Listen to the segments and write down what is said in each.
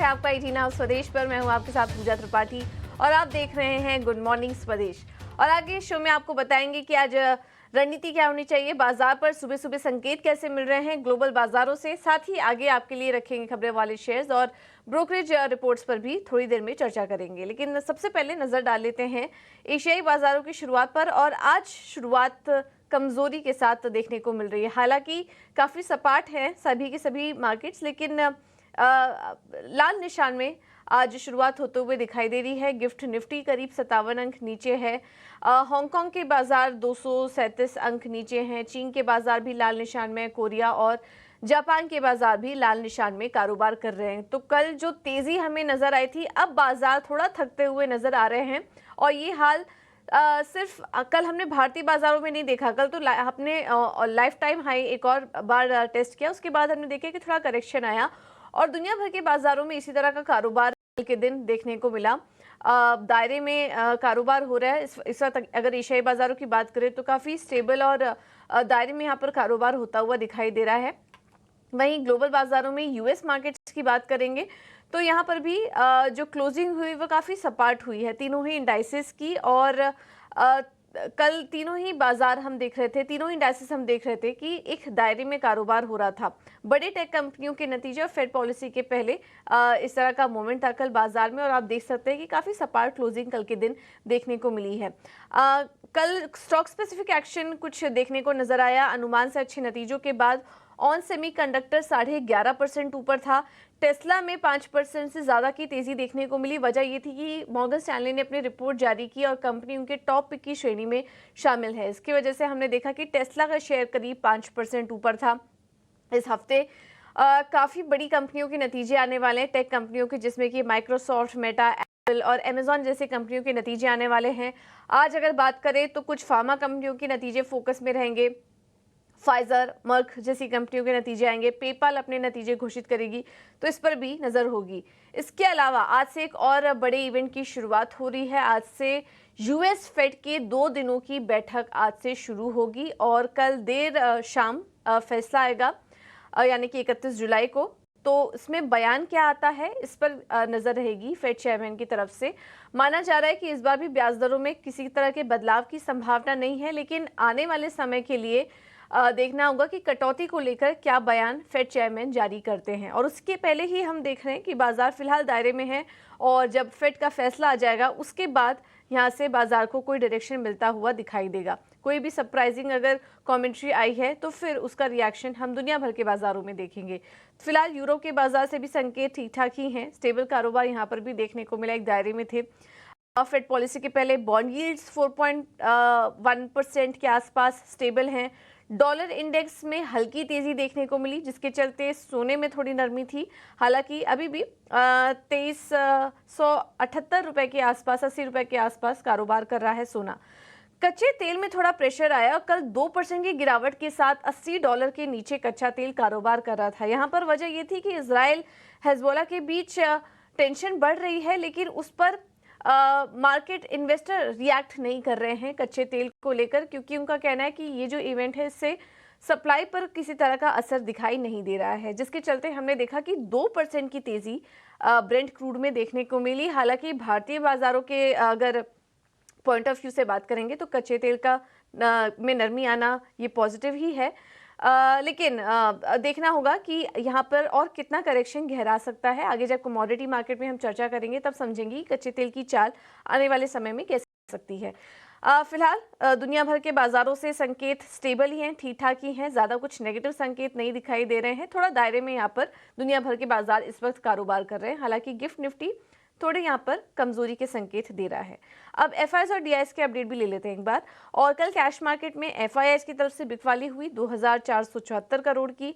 आपका 18 हाउस स्वदेश पर। मैं हूं आपके साथ पूजा त्रिपाठी और आप देख रहे हैं गुड मॉर्निंग स्वदेश। और आगे शो में आपको बताएंगे कि आज रणनीति क्या होनी चाहिए, बाजार पर सुबह सुबह संकेत कैसे मिल रहे हैं ग्लोबल बाजारों से। साथ ही आगे आपके लिए रखेंगे खबरें वाले शेयर्स और ब्रोकरेज रिपोर्ट्स पर भी थोड़ी देर में चर्चा करेंगे। लेकिन सबसे पहले नजर डाल लेते हैं एशियाई बाजारों की शुरुआत पर। और आज शुरुआत कमजोरी के साथ देखने को मिल रही है। हालांकि काफी सपाट है सभी के सभी मार्केट्स, लेकिन लाल निशान में आज शुरुआत होते हुए दिखाई दे रही है। गिफ्ट निफ्टी करीब 57 अंक नीचे है। हांगकांग के बाजार 237 अंक नीचे हैं। चीन के बाजार भी लाल निशान में, कोरिया और जापान के बाजार भी लाल निशान में कारोबार कर रहे हैं। तो कल जो तेजी हमें नजर आई थी, अब बाजार थोड़ा थकते हुए नजर आ रहे हैं। और ये हाल सिर्फ कल हमने भारतीय बाजारों में नहीं देखा। कल तो हमने लाइफ टाइम हाई एक और बार टेस्ट किया, उसके बाद हमने देखा कि थोड़ा करेक्शन आया और दुनिया भर के बाजारों में इसी तरह का कारोबार कल के दिन देखने को मिला। दायरे में कारोबार हो रहा है इस वक्त। अगर एशियाई बाजारों की बात करें तो काफ़ी स्टेबल और दायरे में यहाँ पर कारोबार होता हुआ दिखाई दे रहा है। वहीं ग्लोबल बाजारों में यूएस मार्केट्स की बात करेंगे तो यहाँ पर भी जो क्लोजिंग हुई वो काफ़ी सपाट हुई है तीनों ही इंडाइसेस की। और कल तीनों ही बाजार हम देख रहे थे, तीनों इंडाइसेस हम देख रहे थे कि एक दायरे में कारोबार हो रहा था। बड़े टेक कंपनियों के नतीजे और फेड पॉलिसी के पहले इस तरह का मोमेंट था कल बाजार में। और आप देख सकते हैं कि काफ़ी सपाट क्लोजिंग कल के दिन देखने को मिली है। कल स्टॉक स्पेसिफिक एक्शन कुछ देखने को नजर आया। अनुमान से अच्छे नतीजों के बाद ऑन सेमीकंडक्टर 11.5% ऊपर था। टेस्ला में 5% से ज़्यादा की तेज़ी देखने को मिली। वजह ये थी कि मॉर्गन स्टैनली ने अपनी रिपोर्ट जारी की और कंपनी उनके टॉप पिक की श्रेणी में शामिल है। इसकी वजह से हमने देखा कि टेस्ला का शेयर करीब 5% ऊपर था। इस हफ्ते काफ़ी बड़ी कंपनियों के नतीजे आने वाले हैं, टेक कंपनियों के, जिसमें कि माइक्रोसॉफ्ट, मेटा, एप्पल और अमेजॉन जैसे कंपनियों के नतीजे आने वाले हैं। आज अगर बात करें तो कुछ फार्मा कंपनियों के नतीजे फोकस में रहेंगे। फाइजर, मर्क जैसी कंपनियों के नतीजे आएंगे। पेपाल अपने नतीजे घोषित करेगी तो इस पर भी नजर होगी। इसके अलावा आज से एक और बड़े इवेंट की शुरुआत हो रही है। आज से यूएस फेड के 2 दिनों की बैठक आज से शुरू होगी और कल देर शाम फैसला आएगा, यानी कि 31 जुलाई को। तो इसमें बयान क्या आता है इस पर नजर रहेगी फेड चेयरमैन की तरफ से। माना जा रहा है कि इस बार भी ब्याज दरों में किसी तरह के बदलाव की संभावना नहीं है, लेकिन आने वाले समय के लिए देखना होगा कि कटौती को लेकर क्या बयान फेड चेयरमैन जारी करते हैं। और उसके पहले ही हम देख रहे हैं कि बाजार फिलहाल दायरे में है और जब फेड का फैसला आ जाएगा उसके बाद यहाँ से बाजार को कोई डायरेक्शन मिलता हुआ दिखाई देगा। कोई भी सरप्राइजिंग अगर कमेंट्री आई है तो फिर उसका रिएक्शन हम दुनिया भर के बाजारों में देखेंगे। फिलहाल यूरोप के बाजार से भी संकेत ठीक ठाक ही हैं। स्टेबल कारोबार यहाँ पर भी देखने को मिला, एक दायरे में थे। फेड पॉलिसी के पहले बॉन्ड यील्ड्स 4.1% के आसपास स्टेबल हैं। डॉलर इंडेक्स में हल्की तेजी देखने को मिली, जिसके चलते सोने में थोड़ी नरमी थी। हालांकि अभी भी 2378 रुपए के आसपास, 80 रुपए के आसपास कारोबार कर रहा है सोना। कच्चे तेल में थोड़ा प्रेशर आया और कल 2% की गिरावट के साथ $80 के नीचे कच्चा तेल कारोबार कर रहा था। यहाँ पर वजह यह थी कि इजराइल हिजबुल्लाह के बीच टेंशन बढ़ रही है, लेकिन उस पर मार्केट इन्वेस्टर रिएक्ट नहीं कर रहे हैं कच्चे तेल को लेकर, क्योंकि उनका कहना है कि ये जो इवेंट है इससे सप्लाई पर किसी तरह का असर दिखाई नहीं दे रहा है, जिसके चलते हमने देखा कि 2% की तेजी ब्रेंट क्रूड में देखने को मिली। हालांकि भारतीय बाजारों के अगर पॉइंट ऑफ व्यू से बात करेंगे तो कच्चे तेल का में नरमी आना ये पॉजिटिव ही है। लेकिन देखना होगा कि यहाँ पर और कितना करेक्शन गहरा सकता है। आगे जब कमोडिटी मार्केट में हम चर्चा करेंगे तब समझेंगे कि कच्चे तेल की चाल आने वाले समय में कैसे हो सकती है। फिलहाल दुनिया भर के बाजारों से संकेत स्टेबल ही हैं, ठीक ठाक ही हैं, ज़्यादा कुछ नेगेटिव संकेत नहीं दिखाई दे रहे हैं। थोड़ा दायरे में यहाँ पर दुनिया भर के बाजार इस वक्त कारोबार कर रहे हैं। हालांकि गिफ्ट निफ्टी थोड़े यहाँ पर कमजोरी के संकेत दे रहा है। अब एफआईआईज और डीआईएस के अपडेट भी ले लेते हैं एक बार। और कल कैश मार्केट में एफआईआईज की तरफ से बिकवाली हुई 2474 करोड़ की,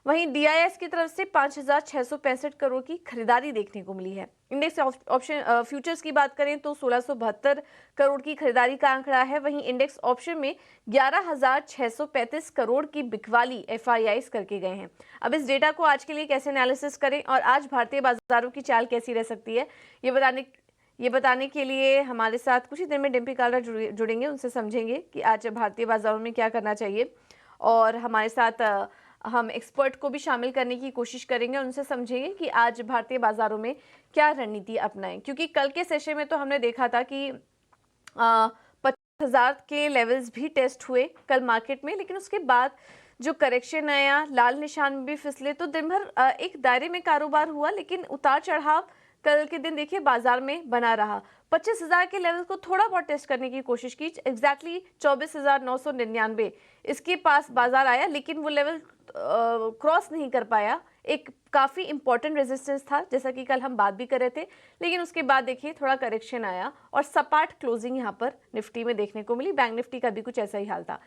वहीं डीआईएस की तरफ से 5665 करोड़ की खरीदारी देखने को मिली है। इंडेक्स ऑप्शन फ्यूचर्स की बात करें तो 1672 करोड़ की खरीदारी का आंकड़ा है। वहीं इंडेक्स ऑप्शन में 11635 करोड़ की बिकवाली एफआईआईज करके गए हैं। अब इस डेटा को आज के लिए कैसे एनालिसिस करें और आज भारतीय बाजारों की चाल कैसी रह सकती है, ये बताने के लिए हमारे साथ कुछ ही देर में डिम्पी काल्रा जुड़ेंगे। उनसे समझेंगे कि आज भारतीय बाजारों में क्या करना चाहिए। और हमारे साथ हम एक्सपर्ट को भी शामिल करने की कोशिश करेंगे, उनसे समझेंगे कि आज भारतीय बाजारों में क्या रणनीति अपनाएं। क्योंकि कल के सेशन में तो हमने देखा था कि 50,000 के लेवल्स भी टेस्ट हुए कल मार्केट में, लेकिन उसके बाद जो करेक्शन आया, लाल निशान में भी फिसले, तो दिन भर एक दायरे में कारोबार हुआ, लेकिन उतार चढ़ाव कल के दिन देखिए बाजार में बना रहा। 25,000 के लेवल को थोड़ा बहुत टेस्ट करने की कोशिश की, एग्जैक्टली 24,999 इसके पास बाजार आया, लेकिन वो लेवल क्रॉस नहीं कर पाया। एक काफ़ी इंपॉर्टेंट रेजिस्टेंस था, जैसा कि कल हम बात भी कर रहे थे, लेकिन उसके बाद देखिए थोड़ा करेक्शन आया और सपाट क्लोजिंग यहाँ पर निफ्टी में देखने को मिली। बैंक निफ्टी का भी कुछ ऐसा ही हाल था।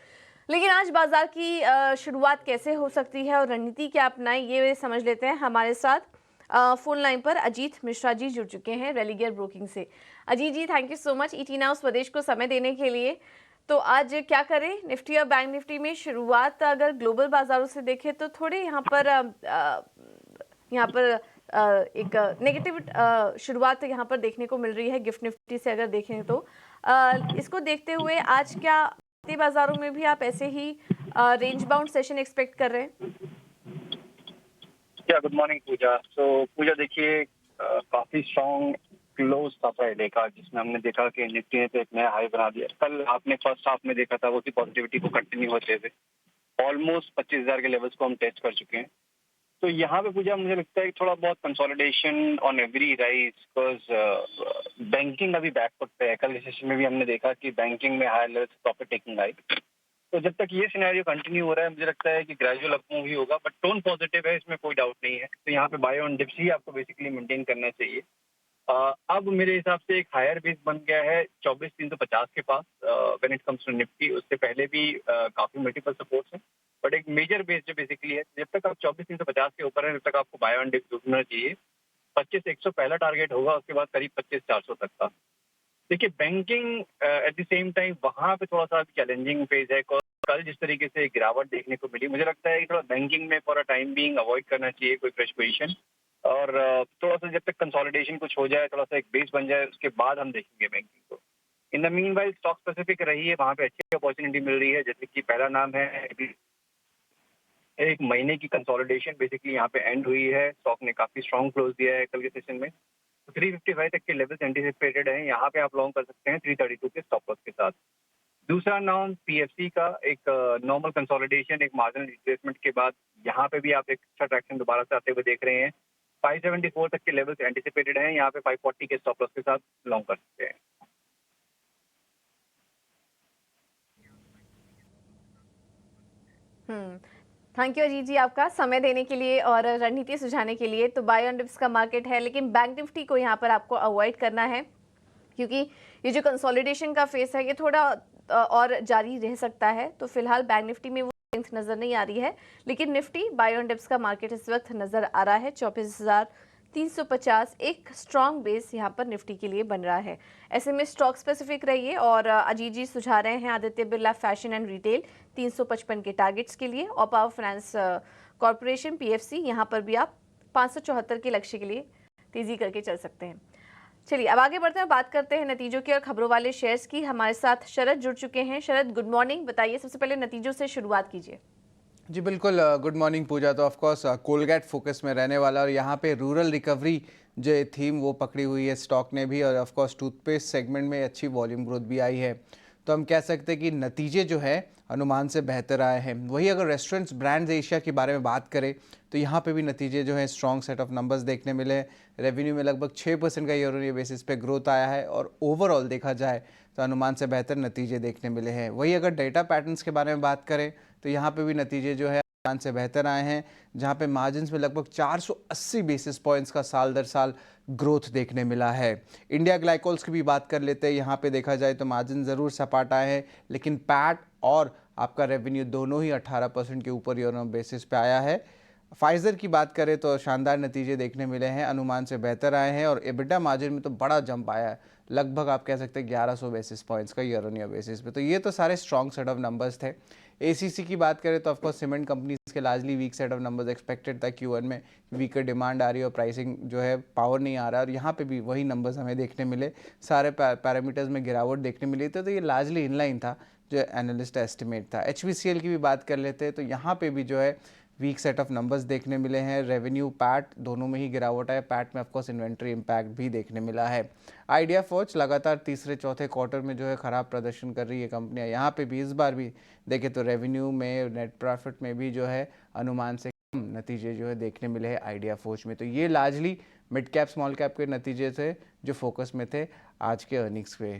लेकिन आज बाजार की शुरुआत कैसे हो सकती है और रणनीति क्या अपनाएं, ये समझ लेते हैं। हमारे साथ फोन लाइन पर अजीत मिश्रा जी जुड़ चुके हैं रेलिगेयर ब्रोकिंग से। Ajit ji, thank you so much ET now स्वदेश को समय देने के लिए। तो आज क्या करें, निफ्टी और बैंक निफ्टी में शुरुआत अगर ग्लोबल बाजारों से देखें तो थोड़े यहाँ पर एक नेगेटिव शुरुआत यहाँ पर देखने को मिल रही है। गिफ्ट निफ्टी से अगर देखें तो इसको देखते हुए आज क्या भारतीय बाजारों में भी आप ऐसे ही रेंज बाउंड सेशन एक्सपेक्ट कर रहे हैं? गुड मॉर्निंग पूजा। तो पूजा देखिए काफी स्ट्रॉन्ग क्लोज था फ्राइडे का, जिसमें हमने देखा कि निफ्टी ने तो एक नया हाई बना दिया। कल आपने फर्स्ट हाफ में देखा था उसी पॉजिटिविटी को कंटिन्यू होते हुए ऑलमोस्ट 25,000 के लेवल्स को हम टेस्ट कर चुके हैं। तो यहाँ पे पूजा मुझे लगता है कि थोड़ा बहुत consolidation on every rise, because banking अभी बैकफुट पे है। कल के सेशन में भी हमने देखा कि बैंकिंग में हायर लेवल्स प्रॉफिट टेकिंग आई। तो जब तक ये सिनेरियो कंटिन्यू हो रहा है, मुझे लगता है कि ग्रेजुअल अप मूव ही होगा, बट टोन पॉजिटिव है, इसमें कोई डाउट नहीं है। तो यहाँ पे बाय ऑन डिप्स ही आपको बेसिकली मेंटेन करना चाहिए। अब मेरे हिसाब से एक हायर बेस बन गया है 24,350 के पास when it comes to Nifty. उससे पहले भी काफी मल्टीपल सपोर्ट्स हैं, बट एक मेजर बेस जो बेसिकली है, जब तक आप 24,350 के ऊपर है तब तक आपको बाय ऑन डिप्स ढूंढना चाहिए। 25,100 पहला टारगेट होगा, उसके बाद करीब 25,400 तक का। देखिए banking at the same time वहाँ पे थोड़ा सा चैलेंजिंग फेज है। कल जिस तरीके से गिरावट देखने को मिली, मुझे लगता है कि थोड़ा बैंकिंग में for a time being avoid करना चाहिए कोई फ्रेश पोजीशन, और थोड़ा सा जब तक कंसोलिडेशन कुछ हो जाए, थोड़ा सा एक बेस बन जाए, उसके बाद हम देखेंगे बैंकिंग को। In the mean while stock specific रही है, वहाँ पे अच्छी अपॉर्चुनिटी मिल रही है। जैसे कि पहला नाम है, एक महीने की कंसोलिडेशन बेसिकली यहाँ पे एंड हुई है। स्टॉक ने काफी स्ट्रॉन्ग क्लोज दिया है कल के सेशन में। 355 तक के लेवल्स एंटिसिपेटेड हैं, यहाँ पे आप लॉन्ग कर सकते हैं 332 के स्टॉप लॉस के साथ। दूसरा नाम पीएफसी का, एक नॉर्मल कंसोलिडेशन, एक मार्जिनल रिट्रेसमेंट के बाद यहाँ पे भी आप एक अच्छा ट्रैक्शन दोबारा से आते हुए देख रहे हैं। 574 तक के लेवल्स एंटिसिपेटेड हैं, यहाँ पे 540 के स्टॉप लॉस के साथ लॉन्ग कर सकते हैं। थैंक यू अजीत जी आपका समय देने के लिए और रणनीति सुझाने के लिए। तो बाय ऑन डिप्स का मार्केट है, लेकिन बैंक निफ्टी को यहाँ पर आपको अवॉइड करना है, क्योंकि ये जो कंसोलिडेशन का फेस है ये थोड़ा और जारी रह सकता है। तो फिलहाल बैंक निफ्टी में वो स्ट्रेंथ नजर नहीं आ रही है, लेकिन निफ्टी बाय ऑन डिप्स का मार्केट इस वक्त नजर आ रहा है 24,350। एक स्ट्रॉन्ग बेस यहाँ पर निफ्टी के लिए बन रहा है। ऐसे में स्टॉक स्पेसिफिक रहिए। और अजीत जी सुझा रहे हैं Aditya Birla fashion and retail 355 के टारगेट्स के लिए, और पावर फाइनेंस कॉर्पोरेशन पीएफसी यहाँ पर भी आप 574 के लक्ष्य के लिए तेजी करके चल सकते हैं। चलिए अब आगे बढ़ते हैं, बात करते हैं नतीजों की और खबरों वाले शेयर्स की। हमारे साथ शरद जुड़ चुके हैं। शरद, गुड मॉर्निंग। बताइए, सबसे पहले नतीजों से शुरुआत कीजिए। जी बिल्कुल, गुड मॉर्निंग पूजा। तो ऑफकोर्स कोलगेट फोकस में रहने वाला, और यहाँ पे रूरल रिकवरी जो थीम वो पकड़ी हुई है स्टॉक ने भी, और ऑफकोर्स टूथपेस्ट सेगमेंट में अच्छी वॉल्यूम ग्रोथ भी आई है। तो हम कह सकते हैं कि नतीजे जो है अनुमान से बेहतर आए हैं। वही अगर रेस्टोरेंट्स ब्रांड्स एशिया के बारे में बात करें तो यहाँ पे भी नतीजे जो है स्ट्रॉन्ग सेट ऑफ नंबर्स देखने मिले। रेवेन्यू में लगभग 6% का ईयर ऑन ईयर बेसिस पे ग्रोथ आया है, और ओवरऑल देखा जाए तो अनुमान से बेहतर नतीजे देखने मिले हैं। वही अगर डेटा पैटर्न्स के बारे में बात करें तो यहाँ पे भी नतीजे जो है से बेहतर आए हैं, जहां पे मार्जिन्स में लगभग 480 बेसिस पॉइंट्स का साल दर साल ग्रोथ देखने मिला है। इंडिया ग्लाइकोल्स की भी बात कर लेते हैं। यहाँ पे देखा जाए तो मार्जिन ज़रूर सपाट आए हैं, लेकिन पैट और आपका रेवेन्यू दोनों ही 18% के ऊपर ईयर ऑन बेसिस पे आया है। फाइजर की बात करें तो शानदार नतीजे देखने मिले हैं, अनुमान से बेहतर आए हैं, और एबिटा मार्जिन में तो बड़ा जंप आया है, लगभग आप कह सकते हैं 1100 बेसिस पॉइंट्स का ईयर ऑन ईयर बेसिस पे। तो ये तो सारे स्ट्रॉन्ग सेट ऑफ नंबर्स थे। एसीसी की बात करें तो ऑफकोर्स सीमेंट कंपनीज के largely weak set of numbers expected था। Q1 में वीकर डिमांड आ रही है और प्राइसिंग जो है पावर नहीं आ रहा है, और यहाँ पे भी वही नंबर्स हमें देखने मिले। सारे पैरामीटर्स में गिरावट देखने मिली थी, तो ये लार्जली इनलाइन था जो एनालिस्ट एस्टिमेट था। HVCL की भी बात कर लेते हैं तो यहाँ पे भी जो है वीक सेट ऑफ नंबर्स देखने मिले हैं। रेवेन्यू पैट दोनों में ही गिरावट है। पैट में ऑफकोर्स इन्वेंट्री इम्पैक्ट भी देखने मिला है। आइडिया फॉर्ज लगातार तीसरे चौथे क्वार्टर में जो है ख़राब प्रदर्शन कर रही है कंपनियां। यहाँ पे भी इस बार भी देखें तो रेवेन्यू में, नेट प्रॉफिट में भी जो है अनुमान से कम नतीजे जो है देखने मिले हैं आइडिया फॉर्ज में। तो ये largely mid cap small cap के नतीजे थे जो फोकस में थे आज के अर्निंग्स पे।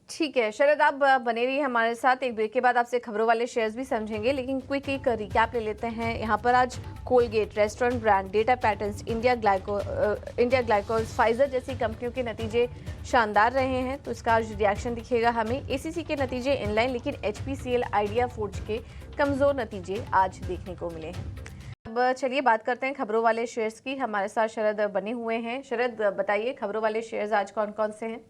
ठीक है शरद, आप बने रहिए हमारे साथ। एक ब्रेक के बाद आपसे खबरों वाले शेयर्स भी समझेंगे, लेकिन क्विक एक रिकैप ले लेते हैं। यहाँ पर आज Colgate, restaurant brand, data patterns, India glycols, Pfizer जैसी कंपनियों के नतीजे शानदार रहे हैं, तो इसका आज रिएक्शन दिखेगा हमें। एसीसी के नतीजे इनलाइन, लेकिन एचपीसीएल, आइडिया फूड्स के कमजोर नतीजे आज देखने को मिले हैं। अब चलिए बात करते हैं खबरों वाले शेयर्स की। हमारे साथ शरद बने हुए हैं। शरद बताइए खबरों वाले शेयर्स आज कौन कौन से हैं?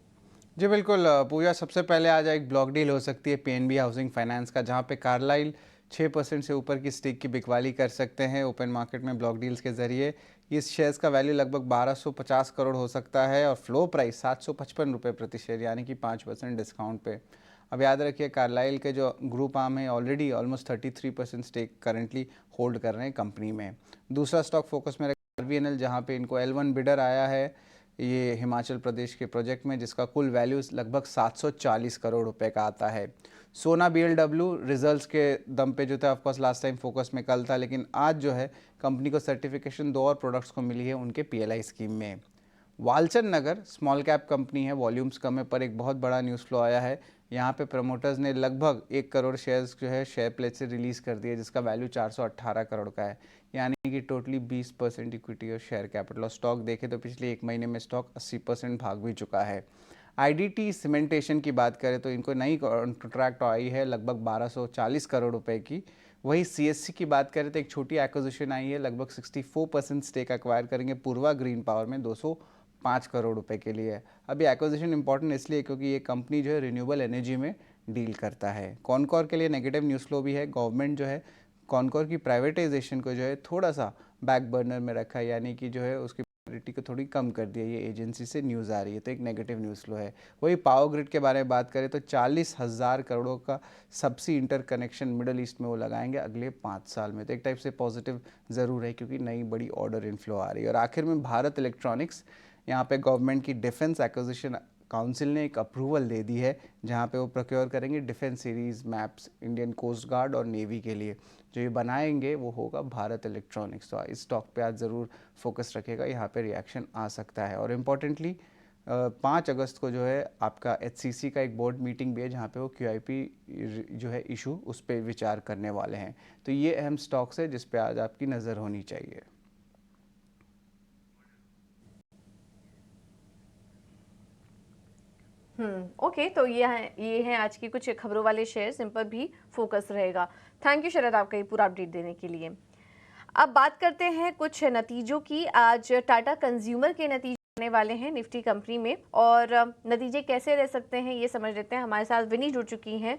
जी बिल्कुल पूजा, सबसे पहले आज एक ब्लॉक डील हो सकती है पीएनबी हाउसिंग फाइनेंस का, जहां पे कार्लाइल 6% से ऊपर की स्टेक की बिकवाली कर सकते हैं ओपन मार्केट में ब्लॉक डील्स के जरिए। इस शेयर्स का वैल्यू लगभग 1250 करोड़ हो सकता है और फ्लो प्राइस 755 रुपये प्रति शेयर, यानी कि 5% डिस्काउंट पे। अब याद रखिए कार्लाइल के जो ग्रुप आर्म है already almost 33% stake currently hold कर रहे हैं कंपनी में। दूसरा स्टॉक फोकस में आरवीएनएल, जहाँ पे इनको L1 बिडर आया है ये हिमाचल प्रदेश के प्रोजेक्ट में, जिसका कुल वैल्यू लगभग 740 करोड़ रुपए का आता है। सोना BLW रिजल्ट्स के दम पे जो था ऑफकोर्स लास्ट टाइम फोकस में कल था, लेकिन आज जो है कंपनी को सर्टिफिकेशन 2 और प्रोडक्ट्स को मिली है उनके PLI स्कीम में। वालचंद नगर स्मॉल कैप कंपनी है, वॉल्यूम्स कम है, पर एक बहुत बड़ा न्यूज़ फ्लो आया है। यहाँ पे प्रमोटर्स ने लगभग 1 करोड़ शेयर्स जो है शेयर प्लेज से रिलीज़ कर दिए, जिसका वैल्यू 418 करोड़ का है, यानी कि टोटली 20% इक्विटी और शेयर कैपिटल। और स्टॉक देखें तो पिछले एक महीने में स्टॉक 80% भाग भी चुका है। IDT सीमेंटेशन की बात करें तो इनको नई कॉन्ट्रैक्ट आई है लगभग 1240 करोड़ रुपए की। वही CSC की बात करें तो एक छोटी एक्विजिशन आई है, लगभग 64% स्टेक एक्वायर करेंगे पूर्वा ग्रीन पावर में 205 करोड़ रुपए के लिए। अभी एक्विजिशन इंपॉर्टेंट इसलिए क्योंकि ये कंपनी जो है रिन्यूएबल एनर्जी में डील करता है। कॉनकॉर के लिए नेगेटिव न्यूज़ फ्लो भी है। गवर्नमेंट जो है कॉनकॉर की प्राइवेटाइजेशन को जो है थोड़ा सा बैक बर्नर में रखा है, यानी कि जो है उसकी प्रायोरिटी को थोड़ी कम कर दिया, ये एजेंसी से न्यूज़ आ रही है, तो एक नेगेटिव न्यूज़ फ्लो है। वही पावर ग्रिड के बारे में बात करें तो 40,000 करोड़ों का सबसी इंटरकनेक्शन मिडल ईस्ट में वो लगाएंगे अगले 5 साल में, तो एक टाइप से पॉजिटिव ज़रूर है क्योंकि नई बड़ी ऑर्डर इनफ्लो आ रही है। और आखिर में भारत इलेक्ट्रॉनिक्स, यहाँ पे गवर्नमेंट की डिफेंस एक्विजिशन काउंसिल ने एक अप्रूवल दे दी है, जहाँ पे वो प्रोक्योर करेंगे defence series maps Indian coast guard और नेवी के लिए। जो ये बनाएंगे वो होगा भारत इलेक्ट्रॉनिक्स। तो इस स्टॉक पे आज ज़रूर फोकस रखेगा, यहाँ पे रिएक्शन आ सकता है। और इम्पॉर्टेंटली 5 अगस्त को जो है आपका HCC का एक बोर्ड मीटिंग भी है, जहाँ पे वो QIP जो है इशू उस पर विचार करने वाले हैं। तो ये अहम स्टॉक्स है जिस पे आज आपकी नज़र होनी चाहिए। ओके, तो ये हैं आज की कुछ खबरों वाले शेयर्स, इन पर भी फोकस रहेगा। थैंक यू शरद आपका ये पूरा अपडेट देने के लिए। अब बात करते हैं कुछ नतीजों की। आज टाटा कंज्यूमर के नतीजे आने वाले हैं निफ्टी कंपनी में, और नतीजे कैसे रह सकते हैं ये समझ लेते हैं। हमारे साथ विनी जुड़ चुकी हैं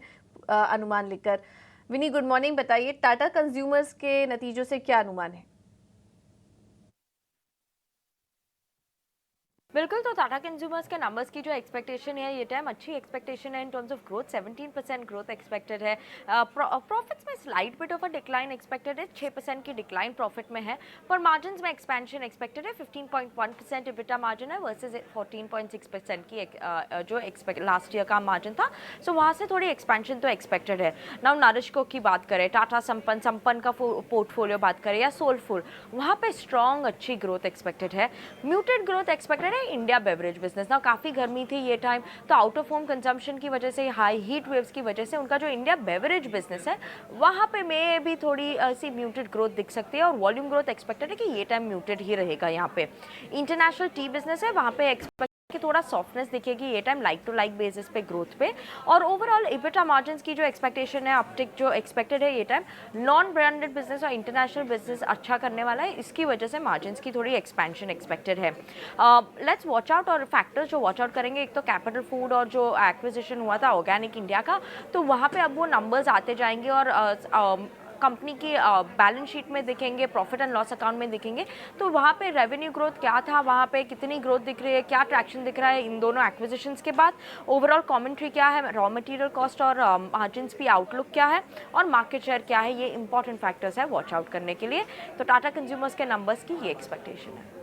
अनुमान लेकर। विनी गुड मॉर्निंग, बताइए टाटा कंज्यूमर्स के नतीजों से क्या अनुमान है? बिल्कुल, तो टाटा कंज्यूमर्स के नंबर्स की जो एक्सपेक्टेशन है ये टाइम अच्छी एक्सपेक्टेशन है in terms of growth. 17% growth expected है। प्रॉफिट्स में slight bit of a decline expected है, 6% की डिक्लाइन प्रॉफिट में है, पर मार्जिन्स में एक्सपेंशन एक्सपेक्टेड है। 15.1% इबिटा मार्जिन है वर्सेज 14.6% की जो लास्ट ईयर का मार्जिन था, सो वहाँ से थोड़ी एक्सपेंशन तो एक्सपेक्टेड है। नाउ नारिश्को की बात करें, टाटा संपन्न का पोर्टफोलियो बात करें या सोलफुल, वहाँ पे स्ट्रॉन्ग अच्छी ग्रोथ एक्सपेक्टेड है। म्यूटेड ग्रोथ एक्सपेक्टेड है इंडिया बेवरेज बिजनेस ना, काफ़ी गर्मी थी ये टाइम, तो आउट ऑफ होम कंजम्पशन की वजह से, हाई हीट वेव्स की वजह से उनका जो इंडिया बेवरेज बिजनेस है वहाँ पे में भी थोड़ी सी म्यूटेड ग्रोथ दिख सकती है, और वॉल्यूम ग्रोथ एक्सपेक्टेड है कि ये टाइम म्यूटेड ही रहेगा। यहाँ पे इंटरनेशनल टी बिजनेस है, वहाँ पे एक्सपेक्ट कि थोड़ा सॉफ्टनेस दिखेगी ये time like to like basis पे ग्रोथ पे। और ओवरऑल इबिटा मार्जिन्स की जो एक्सपेक्टेशन है, अपटिक जो एक्सपेक्टेड है ये टाइम, नॉन ब्रांडेड बिजनेस और इंटरनेशनल बिजनेस अच्छा करने वाला है, इसकी वजह से मार्जिन्स की थोड़ी एक्सपेंशन एक्सपेक्टेड है। लेट्स वॉच आउट, और फैक्टर्स जो वॉच आउट करेंगे, एक तो कैपिटल फूड और जो एक्विजिशन हुआ था ऑर्गेनिक इंडिया का, तो वहाँ पे अब वो नंबर्स आते जाएंगे और कंपनी की बैलेंस शीट में देखेंगे, प्रॉफिट एंड लॉस अकाउंट में देखेंगे, तो वहाँ पे रेवेन्यू ग्रोथ क्या था, वहाँ पे कितनी ग्रोथ दिख रही है, क्या ट्रैक्शन दिख रहा है इन दोनों एक्विजिशंस के बाद, ओवरऑल कमेंट्री क्या है, रॉ मटेरियल कॉस्ट और मार्जिन्स भी आउटलुक क्या है, और मार्केट शेयर क्या है, ये इंपॉर्टेंट फैक्टर्स है वॉच आउट करने के लिए। तो टाटा कंज्यूमर्स के नंबर्स की ये एक्सपेक्टेशन है।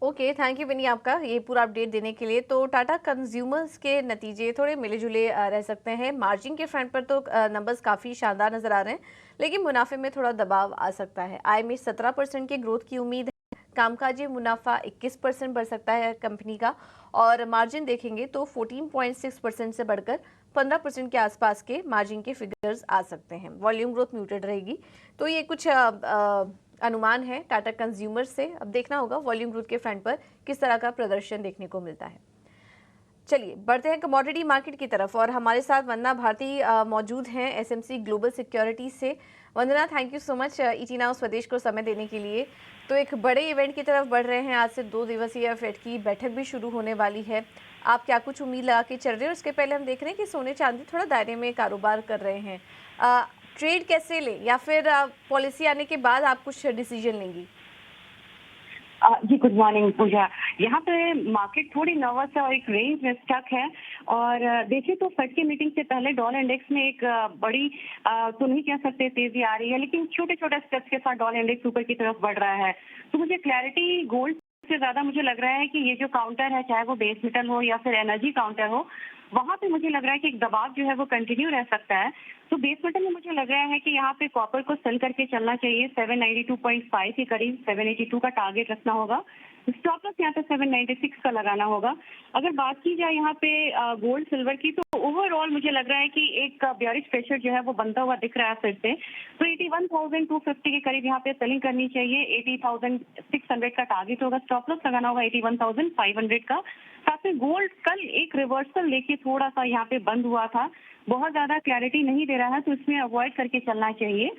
ओके, थैंक यू विनी आपका ये पूरा अपडेट देने के लिए। तो टाटा कंज्यूमर्स के नतीजे थोड़े मिले जुले रह सकते हैं। मार्जिन के फ्रंट पर तो नंबर्स काफ़ी शानदार नज़र आ रहे हैं, लेकिन मुनाफे में थोड़ा दबाव आ सकता है। आय में 17% की ग्रोथ की उम्मीद है। कामकाजी मुनाफा 21% बढ़ सकता है कंपनी का, और मार्जिन देखेंगे तो 14.6% से बढ़कर 15% के आसपास के मार्जिन के फिगर्स आ सकते हैं। वॉल्यूम ग्रोथ म्यूटेड रहेगी। तो ये कुछ अनुमान है टाटा कंज्यूमर से। अब देखना होगा वॉल्यूम ग्रोथ के फ्रंट पर किस तरह का प्रदर्शन देखने को मिलता है। चलिए बढ़ते हैं कमोडिटी मार्केट की तरफ, और हमारे साथ वंदना भारती मौजूद हैं एसएमसी ग्लोबल सिक्योरिटीज से। Vandana, thank you so much ET now स्वदेश को समय देने के लिए। तो एक बड़े इवेंट की तरफ बढ़ रहे हैं, आज से 2 दिवसीय फेड की बैठक भी शुरू होने वाली है। आप क्या कुछ उम्मीद लगा के चल रहे हो? उसके पहले हम देख रहे हैं कि सोने चांदी थोड़ा दायरे में कारोबार कर रहे हैं। ट्रेड कैसे लें, या फिर पॉलिसी आने के बाद आप कुछ डिसीजन लेंगी? जी गुड मॉर्निंग पूजा। यहाँ पे मार्केट थोड़ी नर्वस है और एक रेंज में स्टक है। और देखिए तो फेड की मीटिंग से पहले डॉलर इंडेक्स में एक बड़ी तो नहीं कह सकते तेजी आ रही है, लेकिन छोटे छोटे स्टेप्स के साथ डॉलर इंडेक्स ऊपर की तरफ बढ़ रहा है। तो मुझे क्लैरिटी गोल्ड से ज्यादा मुझे लग रहा है कि ये जो काउंटर है, चाहे वो बेस मेटल हो या फिर एनर्जी काउंटर हो, वहां पे मुझे लग रहा है कि एक दबाव जो है वो कंटिन्यू रह सकता है। तो बेस मेटल में मुझे लग रहा है कि यहाँ पे कॉपर को सेल करके चलना चाहिए। 792.5 के करीब 782 का टारगेट रखना होगा। स्टॉप लॉस यहाँ पे 796 का लगाना होगा। अगर बात की जाए यहाँ पे गोल्ड सिल्वर की, तो ओवरऑल मुझे लग रहा है कि एक बेयरिश प्रेशर जो है वो बनता हुआ दिख रहा है फिर से। तो 81,250 के करीब यहाँ पे सेलिंग करनी चाहिए। 80,600 का टारगेट होगा। स्टॉप लॉस लगाना होगा 81,500 का। साथ में गोल्ड कल एक रिवर्सल लेके थोड़ा सा यहाँ पे बंद हुआ था, बहुत ज्यादा क्लैरिटी नहीं दे रहा है, तो इसमें अवॉइड करके चलना चाहिए।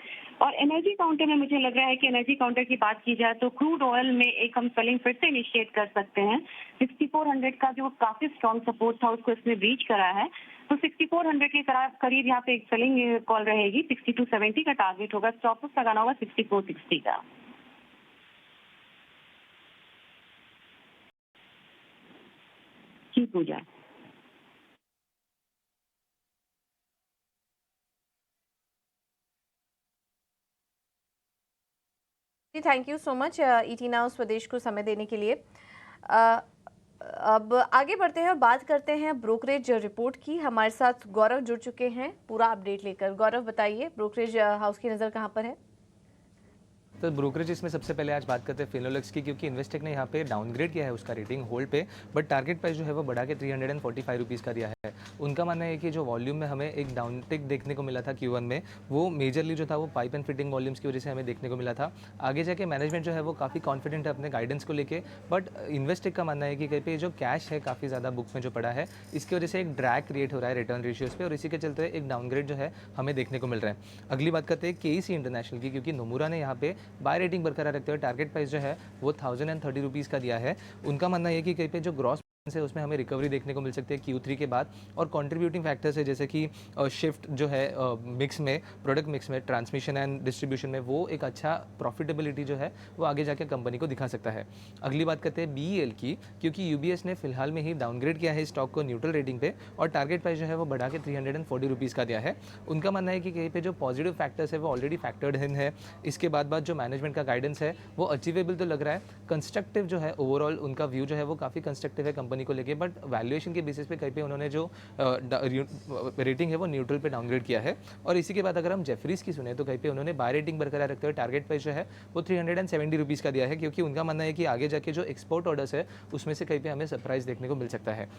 और एनर्जी काउंटर में मुझे लग रहा है कि एनर्जी काउंटर की बात की जाए तो क्रूड ऑयल में एक हम सेलिंग फिर से इनिशिएट कर सकते हैं। 6400 का जो काफी स्ट्रॉन्ग सपोर्ट था उसको इसमें ब्रीच करा है, तो 6400 के करीब यहाँ पे एक सेलिंग कॉल रहेगी। 6270 का टारगेट होगा। स्टॉप लॉस लगाना होगा 6460 का। जी Puja. Thank you so much ET now स्वदेश को समय देने के लिए। अब आगे बढ़ते हैं और बात करते हैं ब्रोकरेज रिपोर्ट की। हमारे साथ गौरव जुड़ चुके हैं पूरा अपडेट लेकर। गौरव बताइए, ब्रोकरेज हाउस की नज़र कहां पर है? तो ब्रोकरेजेस में सबसे पहले आज बात करते हैं फिनोलेक्स की, क्योंकि इन्वेस्टेक ने यहाँ पे डाउनग्रेड किया है उसका रेटिंग होल्ड पे, बट टारगेट प्राइस जो है वो बढ़ा के 345 रुपीज़ का दिया है। उनका मानना है कि जो वॉल्यूम में हमें एक डाउनटिक देखने को मिला था Q1 में, वो मेजरली जो था वो पाइप एंड फिटिंग वॉल्यूम्स की वजह से हमें देखने को मिला था। आगे जाके मैनेजमेंट जो है वो काफ़ी कॉन्फिडेंट है अपने गाइडेंस को लेके, बट इन्वेस्टेक का मानना है कि कहीं पे जो कैश है काफ़ी ज़्यादा बुक में जो पड़ा है, इसकी वजह से एक ड्रैग क्रिएट हो रहा है रिटर्न रेशियोज़ पे, और इसी के चलते एक डाउनग्रेड जो है हमें देखने को मिल रहा है। अगली बात करते हैं KEC इंटरनेशनल की, क्योंकि नोमुरा ने यहाँ पे बाय रेटिंग बरकरार रखते हुए टारगेट प्राइस जो है वो 1030 रुपीज़ का दिया है। उनका मानना है कि कहीं पे जो ग्रॉस से उसमें हमें रिकवरी देखने को मिल सकती है Q3 के बाद, और कंट्रीब्यूटिंग फैक्टर्स है जैसे कि शिफ्ट जो है मिक्स में, प्रोडक्ट मिक्स में, ट्रांसमिशन एंड डिस्ट्रीब्यूशन में, वो एक अच्छा प्रॉफिटेबिलिटी जो है वो आगे जाके कंपनी को दिखा सकता है। अगली बात करते हैं BEL की, क्योंकि UBS ने फिलहाल में ही डाउनग्रेड किया है स्टॉक को न्यूट्रल रेटिंग पे, और टारगेट प्राइस जो है वो बढ़ा के 340 रुपीज़ का दिया है। उनका मानना है कि कहीं पे जो पॉजिटिव फैक्टर्स है वो ऑलरेडी फैक्टर्ड इन है। इसके बाद जो मैनेजमेंट का गाइडेंस है वो अचीवेबल तो लग रहा है। कंस्ट्रक्टिव जो है ओवरऑल उनका व्यू जो है वो काफ़ी कंस्ट्रक्टिव है कंपनी को लेके, बट वैल्यूएशन के बेसिस पे कहीं पे उन्होंने जो रेटिंग है वो न्यूट्रल पे डाउनग्रेड किया है। और इसी के बाद अगर हम जेफरीज की सुने तो कहीं पे उन्होंने बाय रेटिंग बरकरार रखते हुए टारगेट प्राइस जो है वो 370 रुपीज़ का दिया है, क्योंकि उनका मानना है कि आगे जाके जो एक्सपोर्ट ऑर्डर्स है उसमें से कहीं पे हमें सरप्राइज देखने को मिल सकता है।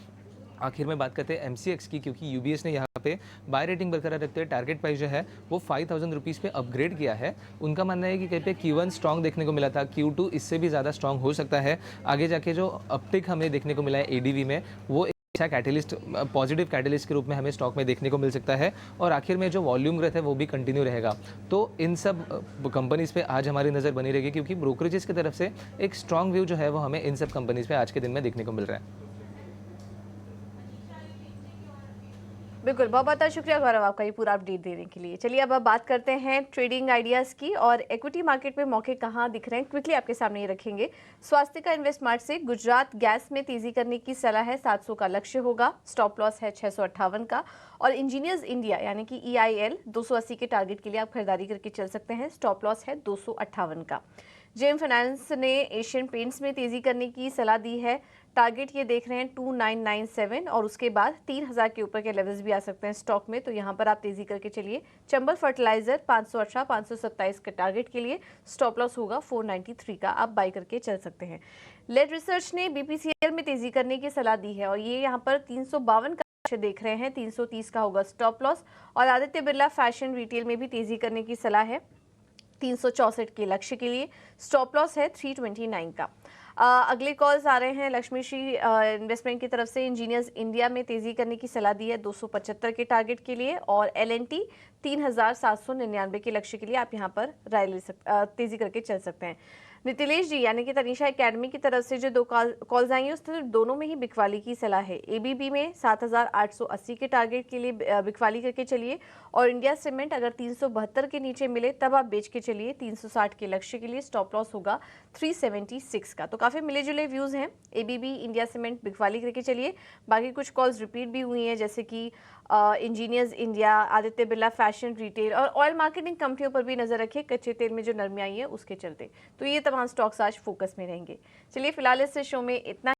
आखिर में बात करते हैं MCX की, क्योंकि UBS ने यहाँ पे बाय रेटिंग बरकरार रखते हुए टारगेट प्राइस जो है वो 5000 रुपीज़ पे अपग्रेड किया है। उनका मानना है कि कहीं पे Q1 स्ट्रॉन्ग देखने को मिला था, Q2 इससे भी ज़्यादा स्ट्रॉन्ग हो सकता है। आगे जाके जो अपटिक हमें देखने को मिला है ADV में, वो अच्छा कैटलिस्ट, पॉजिटिव कैटलिस्ट के रूप में हमें स्टॉक में देखने को मिल सकता है। और आखिर में जो वॉल्यूम ग्रोथ है वो भी कंटिन्यू रहेगा। तो इन सब कंपनीज पे आज हमारी नज़र बनी रहेगी, क्योंकि ब्रोकरेजेस की तरफ से एक स्ट्रॉन्ग व्यू जो है वो हमें इन सब कंपनीज पे आज के दिन में देखने को मिल रहा है। बिल्कुल, बहुत बहुत शुक्रिया गौरव आपका ये पूरा अपडेट देने के लिए। चलिए अब बात करते हैं ट्रेडिंग आइडियाज़ की और इक्विटी मार्केट में मौके कहाँ दिख रहे हैं, क्विकली आपके सामने ही रखेंगे। स्वास्थ्य का इन्वेस्टमार्ट से गुजरात गैस में तेजी करने की सलाह है, 700 का लक्ष्य होगा, स्टॉप लॉस है 658 का। और इंजीनियर्स इंडिया यानी कि EIL 280 के टारगेट के लिए आप खरीदारी करके चल सकते हैं, स्टॉप लॉस है 258 का। जेएम फाइनेंस ने एशियन पेंट्स में तेजी करने की सलाह दी है, टारगेट ये देख रहे हैं 2997 और उसके बाद 3000 के ऊपर के लेवल्स भी आ सकते हैं स्टॉक में, तो यहाँ पर आप तेजी करके चलिए। चंबल फर्टिलाइजर 518 527 के टारगेट के लिए, स्टॉप लॉस होगा 493 का, आप बाई करके चल सकते हैं। लेड रिसर्च ने BPCL में तेजी करने की सलाह दी है और ये यहाँ पर 352 का लक्ष्य देख रहे हैं, 330 का होगा स्टॉप लॉस। और आदित्य बिरला फैशन रिटेल में भी तेजी करने की सलाह है, 364 के लक्ष्य के लिए, स्टॉप लॉस है 329 का। अगले कॉल्स आ रहे हैं लक्ष्मी श्री इन्वेस्टमेंट की तरफ से। इंजीनियर्स इंडिया में तेजी करने की सलाह दी है 275 के टारगेट के लिए और LNT 3799 के लक्ष्य के लिए आप यहां पर राय ले तेजी करके चल सकते हैं। नितिलेश जी यानी कि तनीषा एकेडमी की तरफ से जो दो कॉल्स आई हैं उसमें दोनों में ही बिकवाली की सलाह है। ABB में 7880 के टारगेट के लिए बिकवाली करके चलिए और इंडिया सीमेंट अगर 372 के नीचे मिले तब आप बेच के चलिए, 360 के लक्ष्य के लिए, स्टॉप लॉस होगा 376 का। तो काफ़ी मिले जुले व्यूज़ हैं। ABB, इंडिया सीमेंट बिकवाली करके चलिए। बाकी कुछ कॉल्स रिपीट भी हुई हैं जैसे कि engineers India, Aditya Birla fashion retail और ऑयल मार्केटिंग कंपनियों पर भी नजर रखिए, कच्चे तेल में जो नरमी आई है उसके चलते। तो ये तमाम स्टॉक्स आज फोकस में रहेंगे। चलिए फिलहाल इस शो में इतना